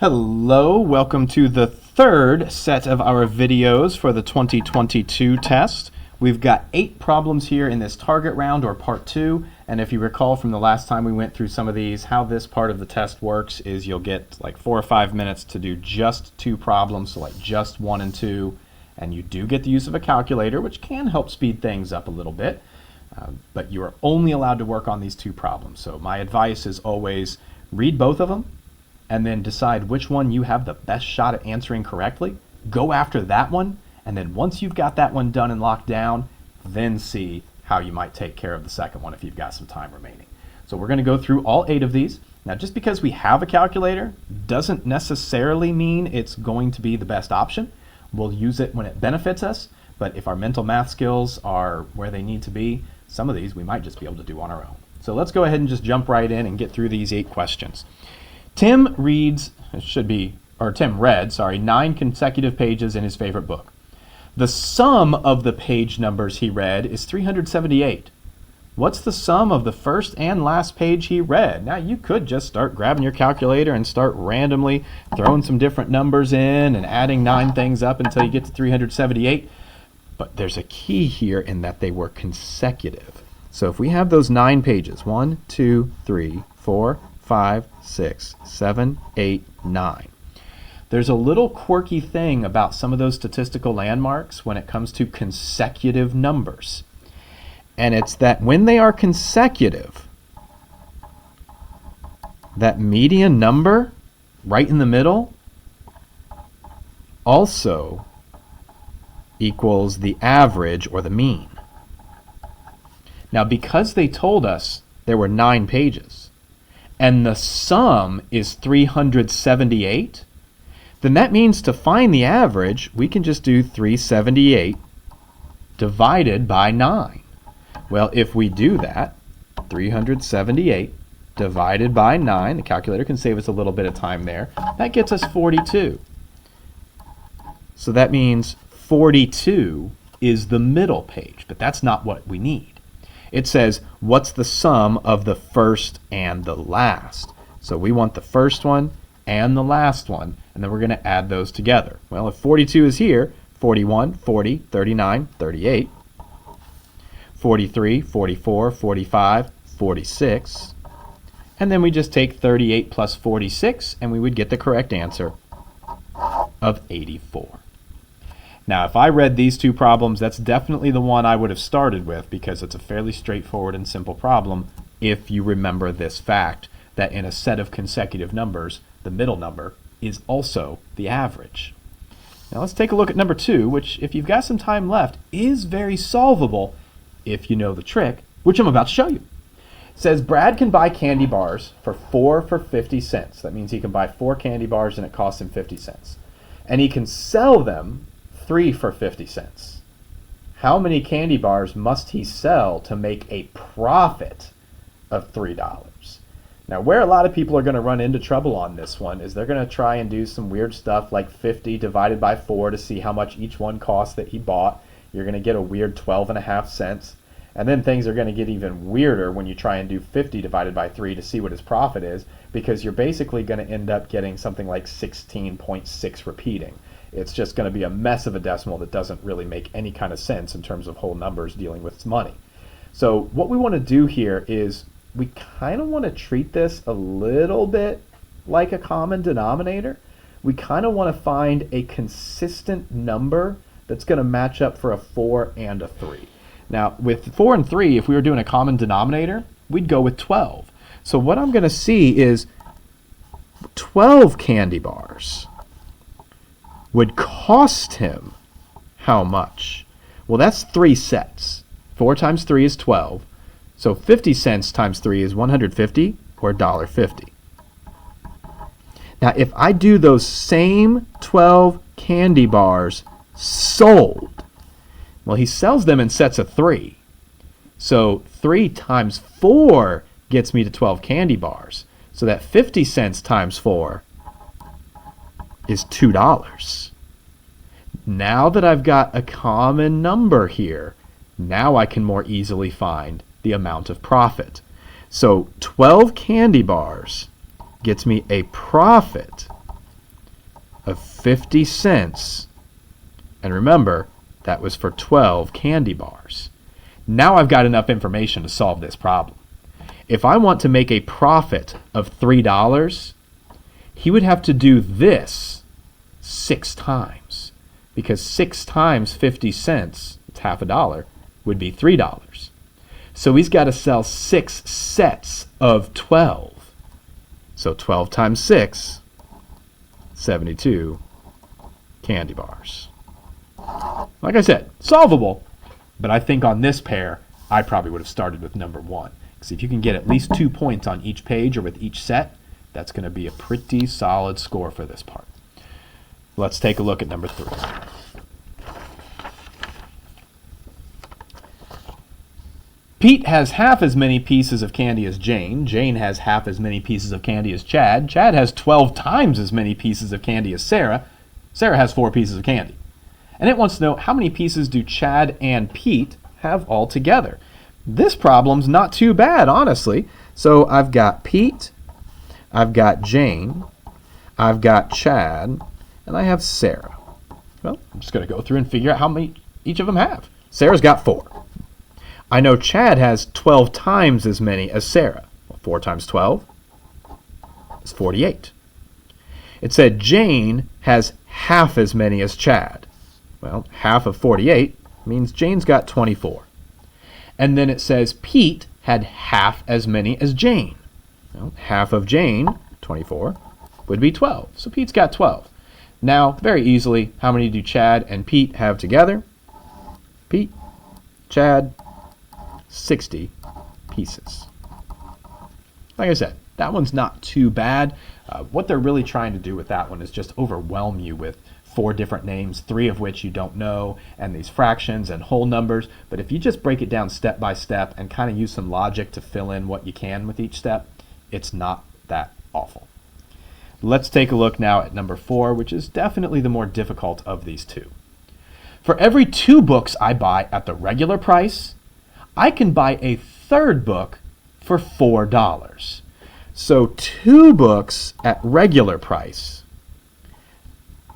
Hello, welcome to the third set of our videos for the 2022 test. We've got 8 problems here in this target round, or part 2, and if you recall from the last time we went through some of these, how this part of the test works is you'll get like 4 or 5 minutes to do just 2 problems, so like just 1 and 2, and you do get the use of a calculator, which can help speed things up a little bit, but you are only allowed to work on these 2 problems. So my advice is always read both of them, and then decide which one you have the best shot at answering correctly. Go after that one, and then once you've got that one done and locked down, then see how you might take care of the second one if you've got some time remaining. So we're going to go through all 8 of these. Now, just because we have a calculator doesn't necessarily mean it's going to be the best option. We'll use it when it benefits us, but if our mental math skills are where they need to be, some of these we might just be able to do on our own. So let's go ahead and just jump right in and get through these 8 questions. Tim read 9 consecutive pages in his favorite book. The sum of the page numbers he read is 378. What's the sum of the first and last page he read? Now, you could just start grabbing your calculator and start randomly throwing some different numbers in and adding 9 things up until you get to 378. But there's a key here in that they were consecutive. So if we have those 9 pages, 1, 2, 3, 4, 5, 6, 7, 8, 9. There's a little quirky thing about some of those statistical landmarks when it comes to consecutive numbers. And it's that when they are consecutive, that median number right in the middle also equals the average or the mean. Now, because they told us there were 9 pages, and the sum is 378, then that means to find the average, we can just do 378 divided by 9. Well, if we do that, 378 divided by 9, the calculator can save us a little bit of time there, that gets us 42. So that means 42 is the middle page, but that's not what we need. It says, what's the sum of the first and the last? So we want the first one and the last one, and then we're going to add those together. Well, if 42 is here, 41, 40, 39, 38, 43, 44, 45, 46, and then we just take 38 plus 46, and we would get the correct answer of 84. Now, if I read these 2 problems, that's definitely the one I would have started with because it's a fairly straightforward and simple problem if you remember this fact that in a set of consecutive numbers, the middle number is also the average. Now let's take a look at number 2, which, if you've got some time left, is very solvable if you know the trick, which I'm about to show you. It says Brad can buy candy bars for 4 for 50 cents. That means he can buy 4 candy bars and it costs him 50 cents. And he can sell them 3 for 50 cents. How many candy bars must he sell to make a profit of $3? Now, where a lot of people are going to run into trouble on this one is they're going to try and do some weird stuff like 50 divided by 4 to see how much each one costs that he bought. You're going to get a weird 12.5 cents. And then things are going to get even weirder when you try and do 50 divided by 3 to see what his profit is, because you're basically going to end up getting something like 16.6 repeating. It's just going to be a mess of a decimal that doesn't really make any kind of sense in terms of whole numbers dealing with money. So what we want to do here is we kind of want to treat this a little bit like a common denominator. We kind of want to find a consistent number that's going to match up for a 4 and a 3. Now, with 4 and 3, if we were doing a common denominator, we'd go with 12. So what I'm going to see is 12 candy bars would cost him how much? Well, that's 3 sets. 4 times 3 is 12. So 50 cents times 3 is 150, or $1.50. Now, if I do those same 12 candy bars sold, well, he sells them in sets of 3. So 3 times 4 gets me to 12 candy bars. So that 50 cents times 4 is $2. Now that I've got a common number here, now I can more easily find the amount of profit. So 12 candy bars gets me a profit of 50 cents. And remember, that was for 12 candy bars. Now I've got enough information to solve this problem. If I want to make a profit of $3, he would have to do this 6 times, because 6 times 50 cents, it's half a dollar, would be $3. So he's got to sell 6 sets of 12. So 12 times 6, 72 candy bars. Like I said, solvable, but I think on this pair, I probably would have started with number 1. Because if you can get at least 2 points on each page or with each set, that's going to be a pretty solid score for this part. Let's take a look at number 3. Pete has half as many pieces of candy as Jane. Jane has half as many pieces of candy as Chad. Chad has 12 times as many pieces of candy as Sarah. Sarah has 4 pieces of candy. And it wants to know how many pieces do Chad and Pete have all together. This problem's not too bad, honestly. So I've got Pete, I've got Jane, I've got Chad, and I have Sarah. Well, I'm just going to go through and figure out how many each of them have. Sarah's got 4. I know Chad has 12 times as many as Sarah. Well, 4 times 12 is 48. It said Jane has half as many as Chad. Well, half of 48 means Jane's got 24. And then it says Pete had half as many as Jane. Well, half of Jane, 24, would be 12. So Pete's got 12. Now, very easily, how many do Chad and Pete have together? Pete, Chad, 60 pieces. Like I said, that one's not too bad. What they're really trying to do with that one is just overwhelm you with 4 different names, 3 of which you don't know, and these fractions and whole numbers. But if you just break it down step by step and kind of use some logic to fill in what you can with each step, it's not that awful. Let's take a look now at number 4, which is definitely the more difficult of these two. For every 2 books I buy at the regular price, I can buy a 3rd book for $4. So 2 books at regular price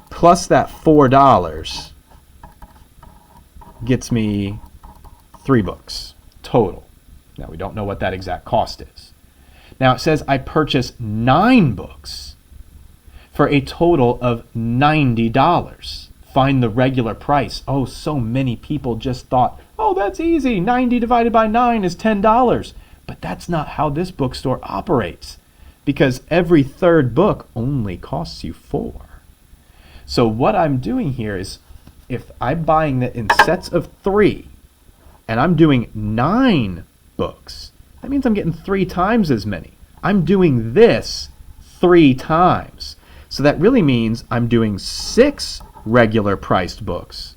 plus that $4 gets me 3 books total. Now we don't know what that exact cost is. Now it says I purchase 9 books for a total of $90. Find the regular price. Oh, so many people just thought, oh, that's easy. 90 divided by 9 is $10. But that's not how this bookstore operates, because every 3rd book only costs you 4. So what I'm doing here is, if I'm buying it in sets of 3, and I'm doing 9 books, that means I'm getting 3 times as many. I'm doing this 3 times. So that really means I'm doing 6 regular priced books,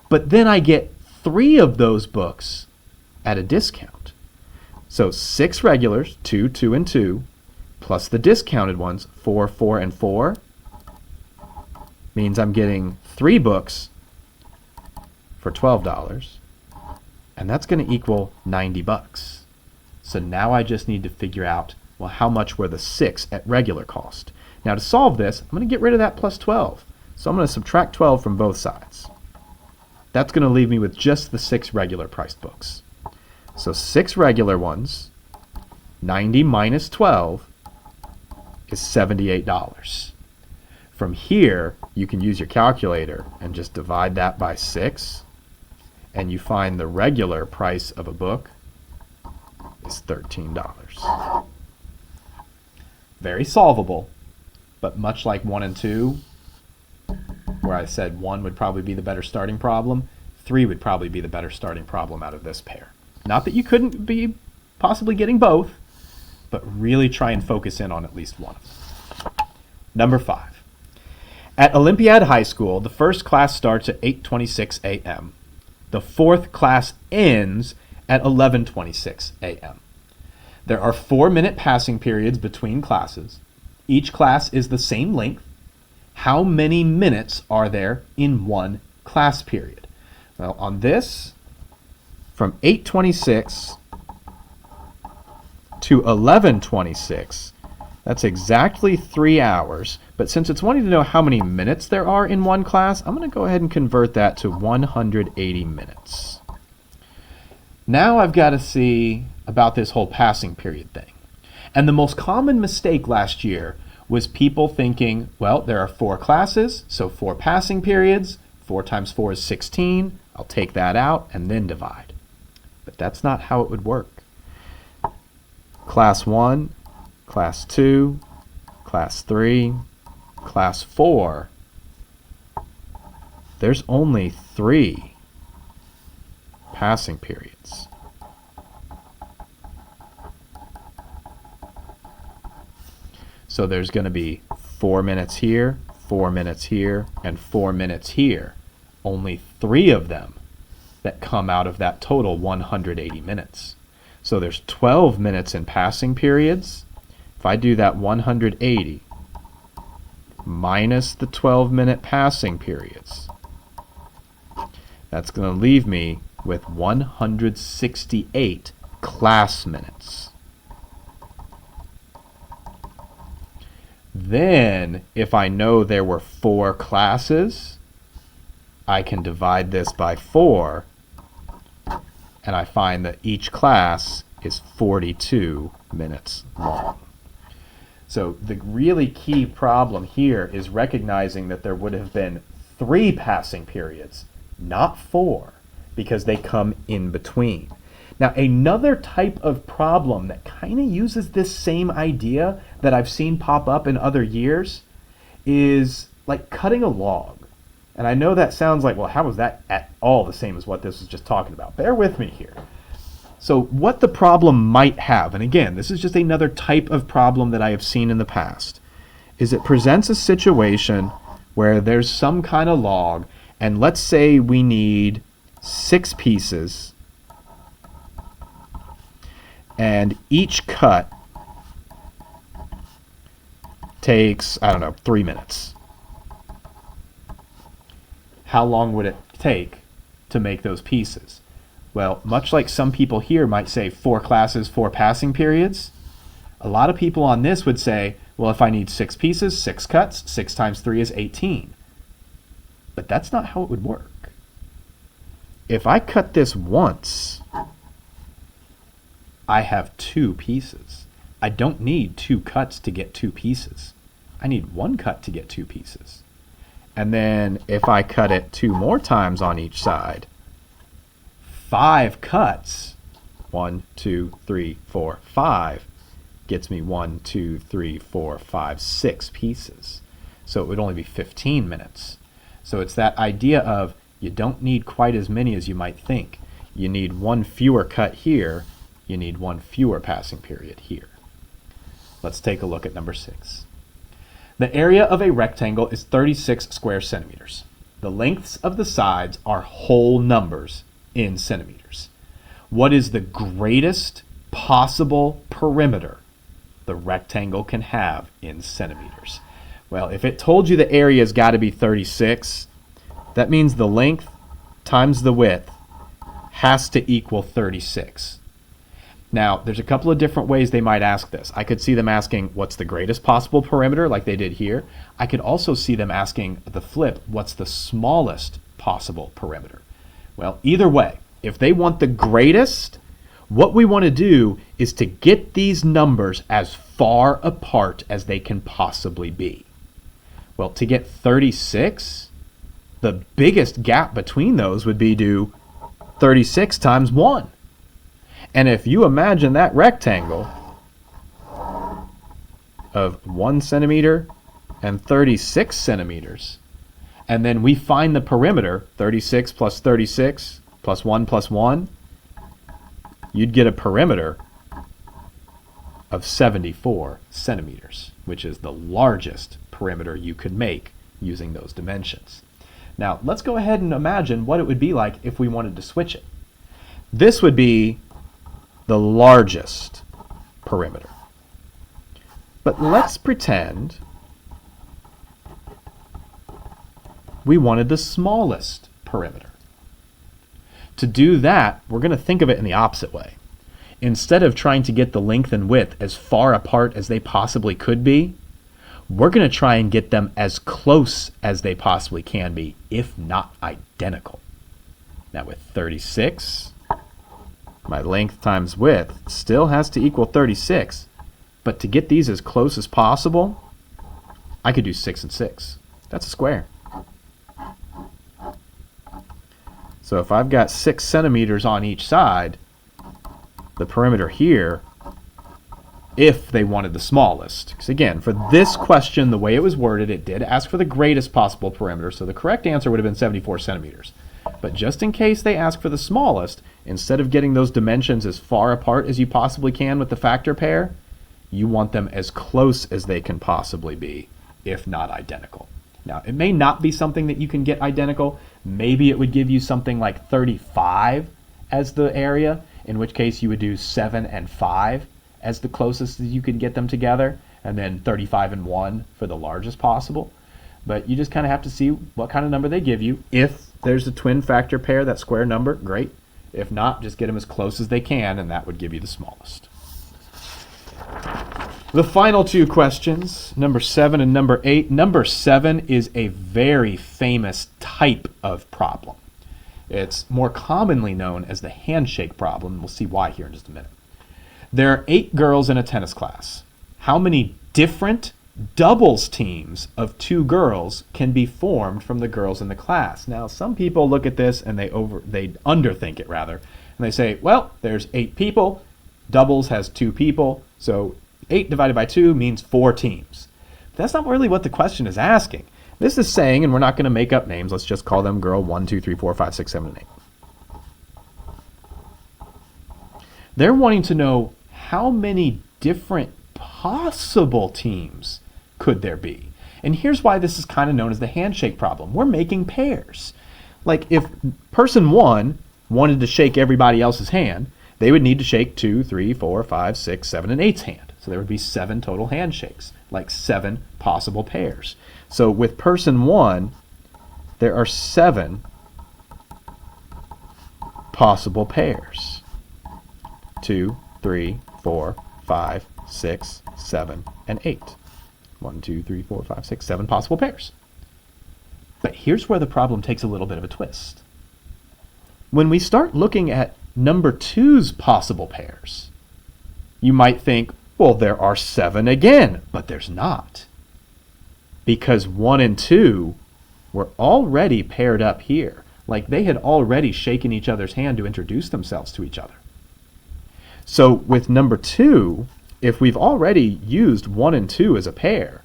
but then I get 3 of those books at a discount. So 6 regulars, 2, 2, and 2, plus the discounted ones, 4, 4, and 4, means I'm getting 3 books for $12, and that's going to equal $90. So now I just need to figure out, well, how much were the 6 at regular cost? Now to solve this, I'm going to get rid of that plus 12. So I'm going to subtract 12 from both sides. That's going to leave me with just the 6 regular priced books. So 6 regular ones, 90 minus 12 is $78. From here, you can use your calculator and just divide that by 6, and you find the regular price of a book is $13. Very solvable, but much like 1 and 2, where I said 1 would probably be the better starting problem, 3 would probably be the better starting problem out of this pair. Not that you couldn't be possibly getting both, but really try and focus in on at least one of them. Number 5. At Olympiad High School, the first class starts at 8:26 a.m. The 4th class ends at 11:26 a.m. There are 4-minute passing periods between classes. Each class is the same length. How many minutes are there in one class period? Well, on this, from 8:26 to 11:26, That's exactly 3 hours, but since it's wanting to know how many minutes there are in one class, I'm going to go ahead and convert that to 180 minutes. Now I've got to see about this whole passing period thing. And the most common mistake last year was people thinking, well, there are 4 classes, so 4 passing periods. 4 times 4 is 16. I'll take that out and then divide. But that's not how it would work. Class 1, Class 2, Class 3, Class 4. There's only 3 passing periods. So there's going to be 4 minutes here, 4 minutes here, and 4 minutes here. Only 3 of them that come out of that total 180 minutes. So there's 12 minutes in passing periods. If I do that 180 minus the 12-minute passing periods, that's going to leave me with 168 class minutes. Then, if I know there were 4 classes, I can divide this by 4, and I find that each class is 42 minutes long. So the really key problem here is recognizing that there would have been 3 passing periods, not 4, because they come in between. Now, another type of problem that kind of uses this same idea that I've seen pop up in other years is like cutting a log. And I know that sounds like, well, how is that at all the same as what this was just talking about? Bear with me here. So what the problem might have, and again, this is just another type of problem that I have seen in the past, is it presents a situation where there's some kind of log, and let's say we need 6 pieces, and each cut takes, I don't know, 3 minutes. How long would it take to make those pieces? Well, much like some people here might say 4 classes, 4 passing periods, a lot of people on this would say, well, if I need 6 pieces, 6 cuts, 6 times 3 is 18. But that's not how it would work. If I cut this once, I have 2 pieces. I don't need 2 cuts to get 2 pieces. I need 1 cut to get 2 pieces. And then if I cut it 2 more times on each side, 5 cuts, 1, 2, 3, 4, 5, gets me 1, 2, 3, 4, 5, 6 pieces. So it would only be 15 minutes. So it's that idea of you don't need quite as many as you might think. You need 1 fewer cut here. You need 1 fewer passing period here. Let's take a look at number 6. The area of a rectangle is 36 square centimeters. The lengths of the sides are whole numbers in centimeters. What is the greatest possible perimeter the rectangle can have in centimeters? Well, if it told you the area's got to be 36, that means the length times the width has to equal 36. Now, there's a couple of different ways they might ask this. I could see them asking, what's the greatest possible perimeter, like they did here. I could also see them asking the flip, what's the smallest possible perimeter? Well, either way, if they want the greatest, what we want to do is to get these numbers as far apart as they can possibly be. Well, to get 36, the biggest gap between those would be do 36 times 1. And if you imagine that rectangle of 1 centimeter and 36 centimeters, and then we find the perimeter, 36 plus 36 plus 1, you'd get a perimeter of 74 centimeters, which is the largest perimeter you could make using those dimensions. Now, let's go ahead and imagine what it would be like if we wanted to switch it. This would be the largest perimeter. But let's pretend we wanted the smallest perimeter. To do that, we're going to think of it in the opposite way. instead of trying to get the length and width as far apart as they possibly could be, we're going to try and get them as close as they possibly can be, if not identical. Now with 36, my length times width still has to equal 36, but to get these as close as possible, I could do 6 and 6. That's a square. So if I've got 6 centimeters on each side, the perimeter here, if they wanted the smallest, because again, for this question, the way it was worded, it did ask for the greatest possible perimeter, so the correct answer would have been 74 centimeters. But just in case they ask for the smallest, instead of getting those dimensions as far apart as you possibly can with the factor pair, you want them as close as they can possibly be, if not identical. Now, it may not be something that you can get identical. Maybe it would give you something like 35 as the area, in which case you would do 7 and 5 as the closest that you could get them together, and then 35 and 1 for the largest possible. But you just kind of have to see what kind of number they give you. If there's a twin factor pair, that square number, great. If not, just get them as close as they can, and that would give you the smallest. The final two questions, number 7 and number 8. Number 7 is a very famous type of problem. It's more commonly known as the handshake problem. We'll see why here in just a minute. There are 8 girls in a tennis class. How many different doubles teams of 2 girls can be formed from the girls in the class? Now, some people look at this and they underthink it rather, and they say, well, there's 8 people, doubles has 2 people, so 8 divided by 2 means 4 teams. That's not really what the question is asking. This is saying, and we're not going to make up names, let's just call them girl 1, 2, 3, 4, 5, 6, 7, and 8. They're wanting to know how many different possible teams could there be. And here's why this is kind of known as the handshake problem. We're making pairs. Like if person 1 wanted to shake everybody else's hand, they would need to shake 2, 3, 4, 5, 6, 7, and 8's hand. So there would be 7 total handshakes, like 7 possible pairs. So with person 1, there are 7 possible pairs. 2, 3, 4, 5, 6, 7, and 8. 1, 2, 3, 4, 5, 6, 7 possible pairs. But here's where the problem takes a little bit of a twist. When we start looking at number 2's possible pairs, you might think, well, there are 7 again, but there's not. Because 1 and 2 were already paired up here. Like they had already shaken each other's hand to introduce themselves to each other. So with number 2, if we've already used 1 and 2 as a pair,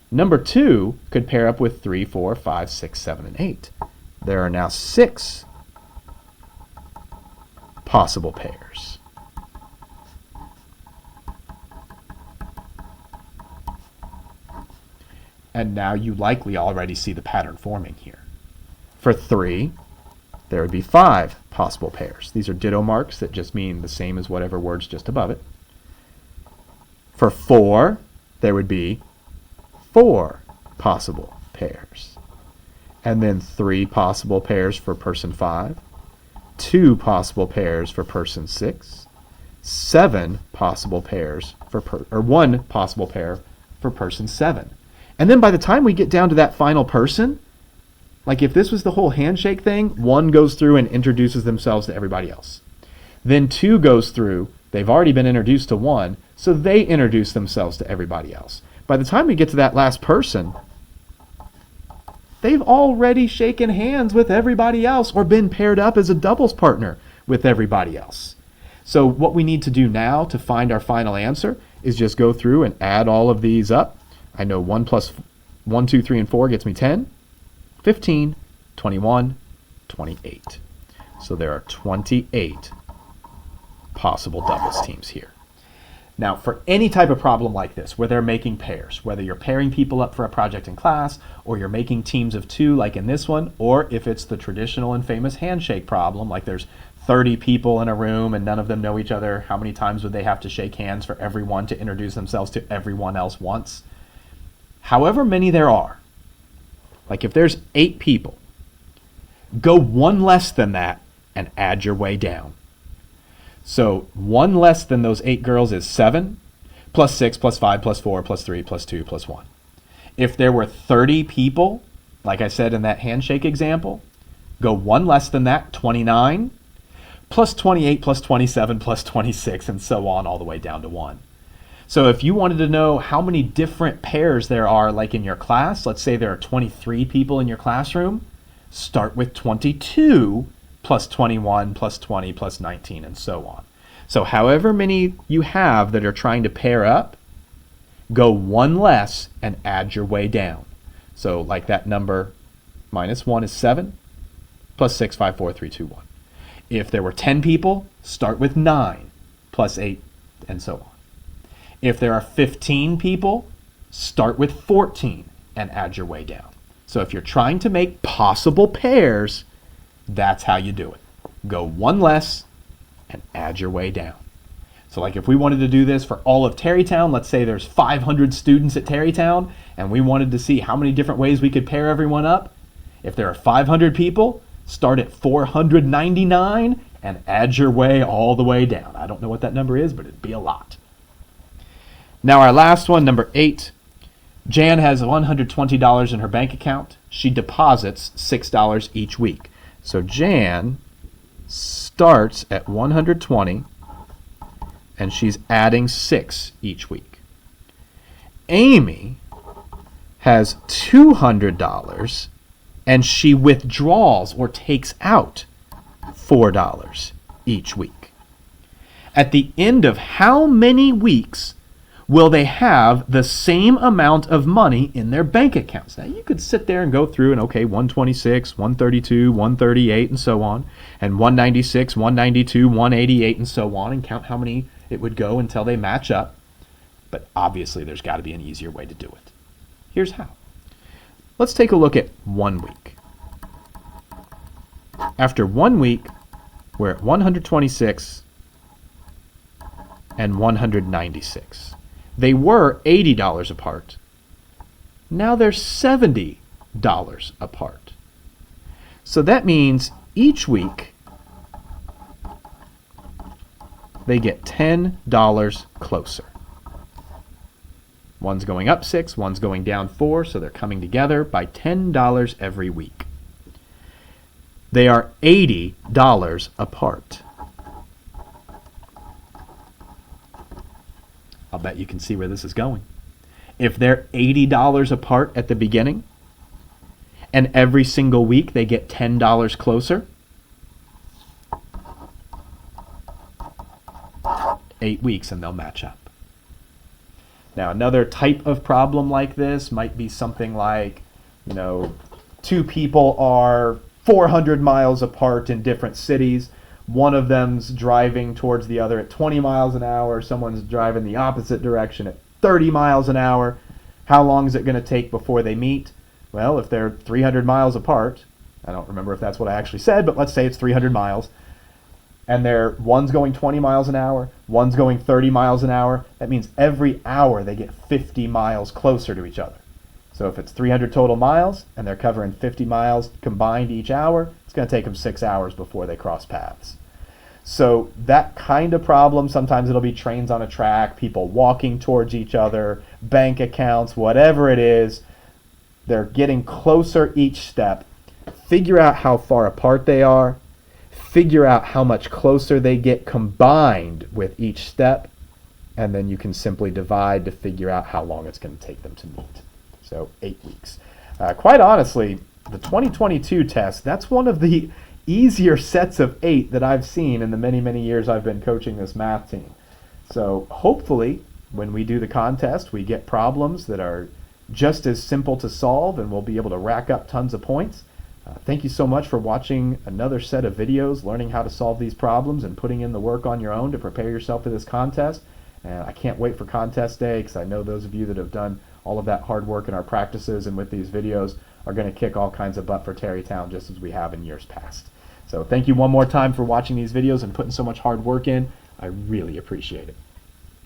number 2 could pair up with 3, 4, 5, 6, 7, and 8. There are now 6 possible pairs. And now you likely already see the pattern forming here. For 3, there would be 5 possible pairs. These are ditto marks that just mean the same as whatever word's just above it. For 4, there would be 4 possible pairs. And then 3 possible pairs for person 5, 2 possible pairs for person 6, 7 possible pairs for 1 possible pair for person 7. And then by the time we get down to that final person, like if this was the whole handshake thing, 1 goes through and introduces themselves to everybody else. Then 2 goes through, they've already been introduced to 1, so they introduce themselves to everybody else. By the time we get to that last person, they've already shaken hands with everybody else or been paired up as a doubles partner with everybody else. So what we need to do now to find our final answer is just go through and add all of these up. I know 1 plus 1, 2, 3, and 4 gets me 10, 15, 21, 28. So there are 28 possible doubles teams here. Now, for any type of problem like this, where they're making pairs, whether you're pairing people up for a project in class, or you're making teams of 2 like in this one, or if it's the traditional and famous handshake problem, like there's 30 people in a room and none of them know each other, how many times would they have to shake hands for everyone to introduce themselves to everyone else once? However many there are, like if there's 8 people, go 1 less than that and add your way down. So 1 less than those 8 girls is 7, plus 6, plus 5, plus 4, plus 3, plus 2, plus 1. If there were 30 people, like I said in that handshake example, go 1 less than that, 29, plus 28, plus 27, plus 26, and so on all the way down to 1. So if you wanted to know how many different pairs there are, like in your class, let's say there are 23 people in your classroom, start with 22, plus 21, plus 20, plus 19, and so on. So however many you have that are trying to pair up, go 1 less and add your way down. So like that number, minus 1 is 7, plus 6, 5, 4, 3, 2, 1. If there were 10 people, start with 9, plus 8, and so on. If there are 15 people, start with 14 and add your way down. So if you're trying to make possible pairs, that's how you do it. Go 1 less and add your way down. So like if we wanted to do this for all of Tarrytown, let's say there's 500 students at Tarrytown, and we wanted to see how many different ways we could pair everyone up. If there are 500 people, start at 499 and add your way all the way down. I don't know what that number is, but it'd be a lot. Now our last one, number 8. Jan has $120 in her bank account. She deposits $6 each week. So Jan starts at 120 and she's adding 6 each week. Amy has $200 and she withdraws or takes out $4 each week. At the end of how many weeks will they have the same amount of money in their bank accounts? Now you could sit there and go through and okay, 126, 132, 138 and so on, and 196, 192, 188 and so on, and count how many it would go until they match up. But obviously there's got to be an easier way to do it. Here's how. Let's take a look at 1 week. After 1 week, we're at 126 and 196. They were $80 apart. Now they're $70 apart. So that means each week they get $10 closer. One's going up 6, one's going down 4, so they're coming together by $10 every week. They are $80 apart. I'll bet you can see where this is going. If they're $80 apart at the beginning, and every single week they get $10 closer, 8 weeks and they'll match up. Now another type of problem like this might be something like, 2 people are 400 miles apart in different cities. One of them's driving towards the other at 20 miles an hour. Someone's driving the opposite direction at 30 miles an hour. How long is it going to take before they meet? Well, if they're 300 miles apart, I don't remember if that's what I actually said, but let's say it's 300 miles, and one's going 20 miles an hour, one's going 30 miles an hour, that means every hour they get 50 miles closer to each other. So if it's 300 total miles, and they're covering 50 miles combined each hour, it's going to take them 6 hours before they cross paths. So that kind of problem, sometimes it'll be trains on a track, people walking towards each other, bank accounts, whatever it is, they're getting closer each step. Figure out how far apart they are, figure out how much closer they get combined with each step, and then you can simply divide to figure out how long it's going to take them to meet. So 8 weeks. Quite honestly, the 2022 test, that's one of the easier sets of 8 that I've seen in the many, many years I've been coaching this math team. So hopefully when we do the contest, we get problems that are just as simple to solve and we'll be able to rack up tons of points. Thank you so much for watching another set of videos, learning how to solve these problems and putting in the work on your own to prepare yourself for this contest. And I can't wait for contest day because I know those of you that have done all of that hard work in our practices and with these videos are going to kick all kinds of butt for Tarrytown just as we have in years past. So thank you one more time for watching these videos and putting so much hard work in. I really appreciate it.